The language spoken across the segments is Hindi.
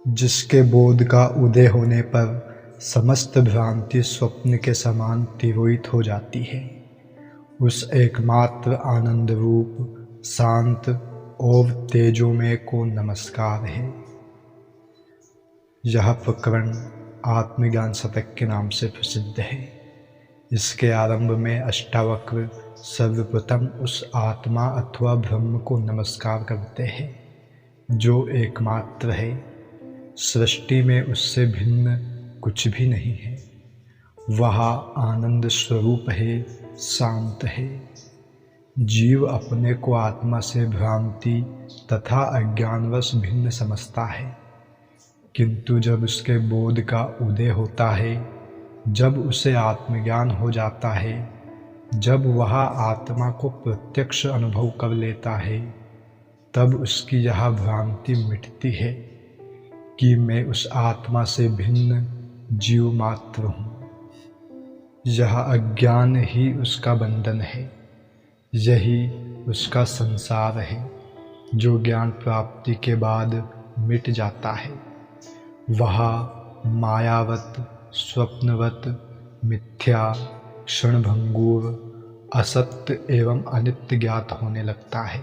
जिसके बोध का उदय होने पर समस्त भ्रांति स्वप्न के समान तिरोहित हो जाती है, उस एकमात्र आनंद रूप शांत और तेजोमय को नमस्कार है। यह प्रकरण आत्मज्ञान शतक के नाम से प्रसिद्ध है। इसके आरंभ में अष्टावक्र सर्वप्रथम उस आत्मा अथवा ब्रह्म को नमस्कार करते हैं जो एकमात्र है। सृष्टि में उससे भिन्न कुछ भी नहीं है। वह आनंद स्वरूप है, शांत है। जीव अपने को आत्मा से भ्रांति तथा अज्ञानवश भिन्न समझता है, किंतु जब उसके बोध का उदय होता है, जब उसे आत्मज्ञान हो जाता है, जब वह आत्मा को प्रत्यक्ष अनुभव कर लेता है, तब उसकी यह भ्रांति मिटती है कि मैं उस आत्मा से भिन्न जीव मात्र हूँ। यह अज्ञान ही उसका बंधन है, यही उसका संसार है जो ज्ञान प्राप्ति के बाद मिट जाता है। वह मायावत, स्वप्नवत, मिथ्या, क्षणभंगुर, असत्य एवं अनित्य ज्ञात होने लगता है।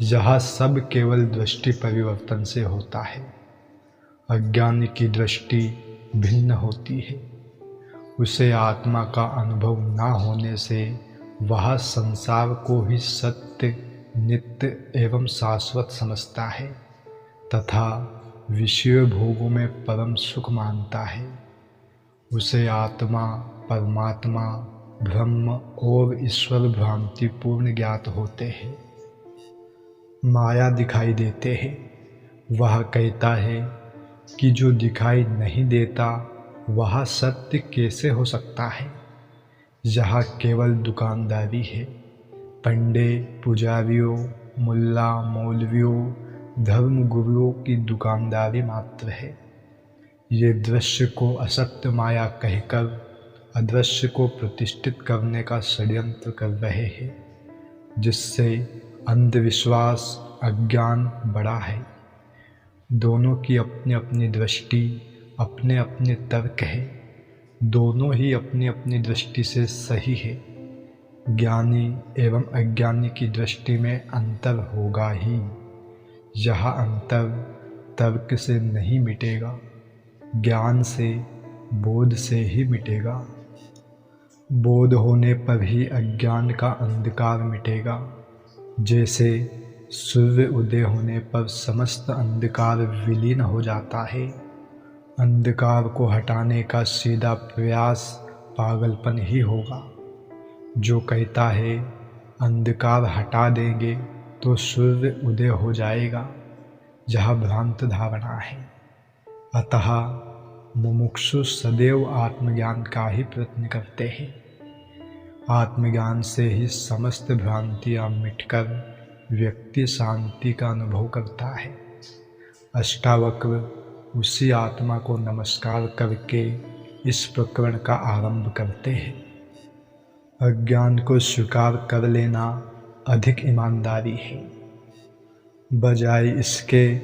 यह सब केवल दृष्टि परिवर्तन से होता है। अज्ञानी की दृष्टि भिन्न होती है। उसे आत्मा का अनुभव न होने से वह संसार को ही सत्य, नित्य एवं शाश्वत समझता है तथा विषय भोगों में परम सुख मानता है। उसे आत्मा, परमात्मा, ब्रह्म और ईश्वर भ्रांति पूर्ण ज्ञात होते हैं। माया दिखाई देते हैं। वह कहता है कि जो दिखाई नहीं देता वह सत्य कैसे हो सकता है। यह केवल दुकानदारी है। पंडे, पुजारियों, मुल्ला, मौलवियों, धर्म गुरुओं की दुकानदारी मात्र है। ये दृश्य को असत्य माया कहकर अदृश्य को प्रतिष्ठित करने का षड्यंत्र कर रहे हैं, जिससे अंधविश्वास, अज्ञान बड़ा है। दोनों की अपनी अपनी दृष्टि, अपने अपने तर्क है। दोनों ही अपनी अपनी दृष्टि से सही है। ज्ञानी एवं अज्ञानी की दृष्टि में अंतर होगा ही। यह अंतर तर्क से नहीं मिटेगा, ज्ञान से, बोध से ही मिटेगा। बोध होने पर ही अज्ञान का अंधकार मिटेगा। जैसे सूर्य उदय होने पर समस्त अंधकार विलीन हो जाता है। अंधकार को हटाने का सीधा प्रयास पागलपन ही होगा। जो कहता है अंधकार हटा देंगे तो सूर्य उदय हो जाएगा, यह भ्रांत धारणा है। अतः मुमुक्षु सदैव आत्मज्ञान का ही प्रयत्न करते हैं। आत्मज्ञान से ही समस्त भ्रांतियाँ मिटकर व्यक्ति शांति का अनुभव करता है। अष्टावक्र उसी आत्मा को नमस्कार करके इस प्रकरण का आरंभ करते हैं। अज्ञान को स्वीकार कर लेना अधिक ईमानदारी है, बजाय इसके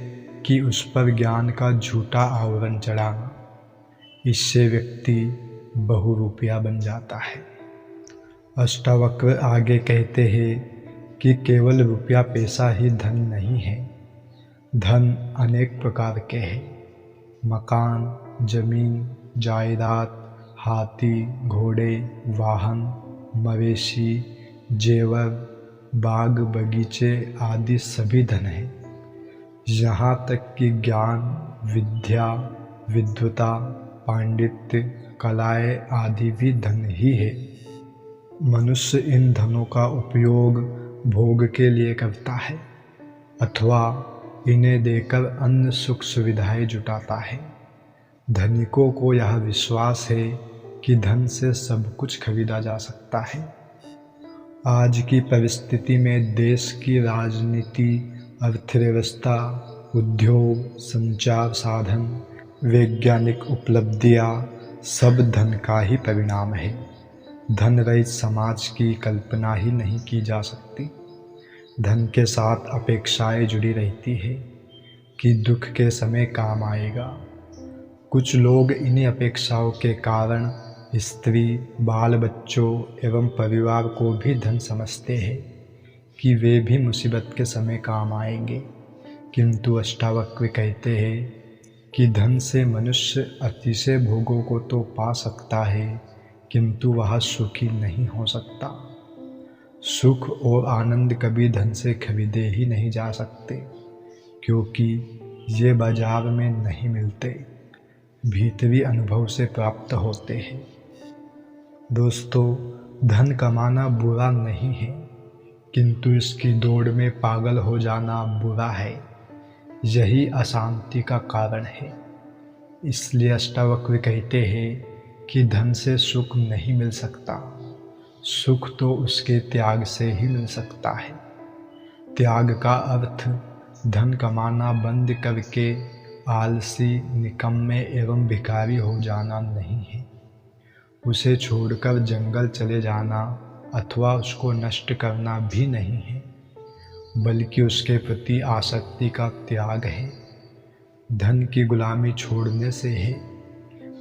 कि उस पर ज्ञान का झूठा आवरण चढ़ाना। इससे व्यक्ति बहुरूपिया बन जाता है। अष्टावक्र आगे कहते हैं कि केवल रुपया पैसा ही धन नहीं है। धन अनेक प्रकार के हैं। मकान, जमीन, जायदाद, हाथी, घोड़े, वाहन, मवेशी, जेवर, बाग बगीचे आदि सभी धन हैं। यहाँ तक कि ज्ञान, विद्या, विद्वता, पांडित्य, कलाएं आदि भी धन ही है। मनुष्य इन धनों का उपयोग भोग के लिए करता है अथवा इन्हें देकर अन्य सुख सुविधाएं जुटाता है। धनिकों को यह विश्वास है कि धन से सब कुछ खरीदा जा सकता है। आज की परिस्थिति में देश की राजनीति, अर्थव्यवस्था, उद्योग, संचार साधन, वैज्ञानिक उपलब्धियां सब धन का ही परिणाम है। धन रहित समाज की कल्पना ही नहीं की जा सकती। धन के साथ अपेक्षाएं जुड़ी रहती है, कि दुख के समय काम आएगा। कुछ लोग इन्हीं अपेक्षाओं के कारण स्त्री, बाल बच्चों एवं परिवार को भी धन समझते हैं कि वे भी मुसीबत के समय काम आएंगे, किंतु अष्टावक्र कहते हैं कि धन से मनुष्य अतिशय भोगों को तो पा सकता है, किंतु वह सुखी नहीं हो सकता। सुख और आनंद कभी धन से खरीदे ही नहीं जा सकते, क्योंकि ये बाजार में नहीं मिलते, भीतरी अनुभव से प्राप्त होते हैं। दोस्तों, धन कमाना बुरा नहीं है, किंतु इसकी दौड़ में पागल हो जाना बुरा है। यही अशांति का कारण है। इसलिए अष्टावक्र कहते हैं कि धन से सुख नहीं मिल सकता, सुख तो उसके त्याग से ही मिल सकता है। त्याग का अर्थ धन कमाना बंद करके आलसी, निकम्मे एवं भिखारी हो जाना नहीं है। उसे छोड़कर जंगल चले जाना अथवा उसको नष्ट करना भी नहीं है, बल्कि उसके प्रति आसक्ति का त्याग है। धन की गुलामी छोड़ने से है।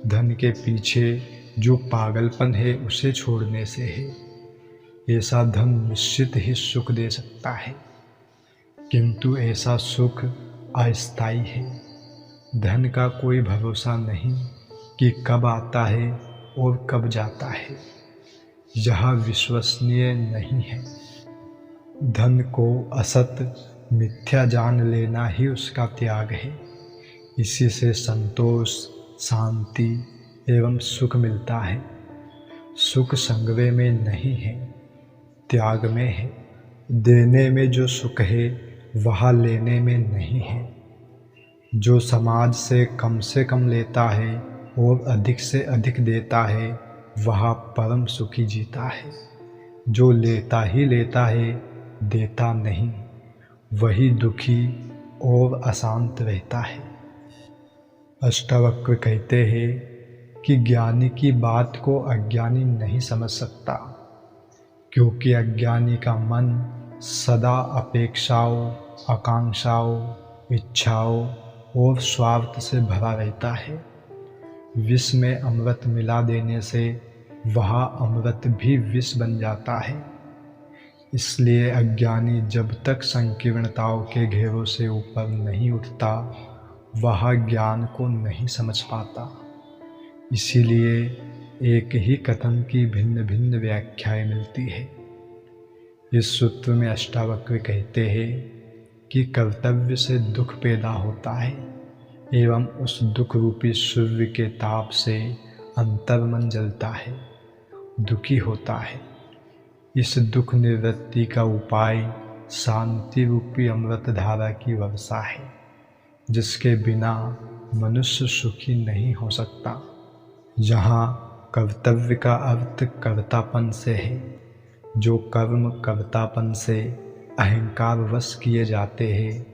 धन के पीछे जो पागलपन है उसे छोड़ने से है। ऐसा धन निश्चित ही सुख दे सकता है, किंतु ऐसा सुख अस्थायी है। धन का कोई भरोसा नहीं कि कब आता है और कब जाता है। यह विश्वसनीय नहीं है। धन को असत, मिथ्या जान लेना ही उसका त्याग है। इसी से संतोष, शांति एवं सुख मिलता है। सुख संग्रह में नहीं है, त्याग में है। देने में जो सुख है वह लेने में नहीं है। जो समाज से कम लेता है और अधिक से अधिक देता है, वह परम सुखी जीता है। जो लेता ही लेता है, देता नहीं, वही दुखी और अशांत रहता है। अष्टावक्र कहते हैं कि ज्ञानी की बात को अज्ञानी नहीं समझ सकता, क्योंकि अज्ञानी का मन सदा अपेक्षाओं, आकांक्षाओं, इच्छाओं और स्वार्थ से भरा रहता है। विष में अमृत मिला देने से वह अमृत भी विष बन जाता है। इसलिए अज्ञानी जब तक संकीर्णताओं के घेरों से ऊपर नहीं उठता, वह ज्ञान को नहीं समझ पाता। इसीलिए एक ही कथन की भिन्न भिन्न व्याख्याएं मिलती है। इस सूत्र में अष्टावक्र कहते हैं कि कर्तव्य से दुख पैदा होता है एवं उस दुख रूपी सूर्य के ताप से अंतर्मन जलता है, दुखी होता है। इस दुख निवृत्ति का उपाय शांति रूपी अमृत धारा की वर्षा है, जिसके बिना मनुष्य सुखी नहीं हो सकता। यहाँ कर्तव्य का अर्थ कर्तापन से है। जो कर्म कर्तापन से अहंकार वश किए जाते हैं,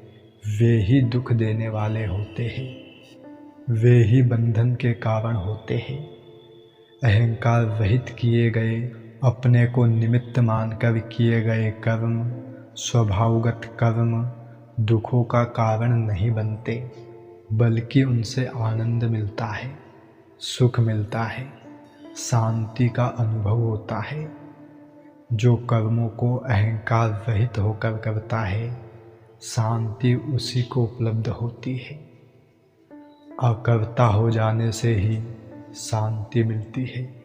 वे ही दुख देने वाले होते हैं, वे ही बंधन के कारण होते हैं। अहंकार रहित किए गए, अपने को निमित्त मानकर किए गए कर्म, स्वभावगत कर्म दुखों का कारण नहीं बनते, बल्कि उनसे आनंद मिलता है, सुख मिलता है, शांति का अनुभव होता है। जो कर्मों को अहंकार रहित होकर करता है, शांति उसी को उपलब्ध होती है। अकर्ता हो जाने से ही शांति मिलती है।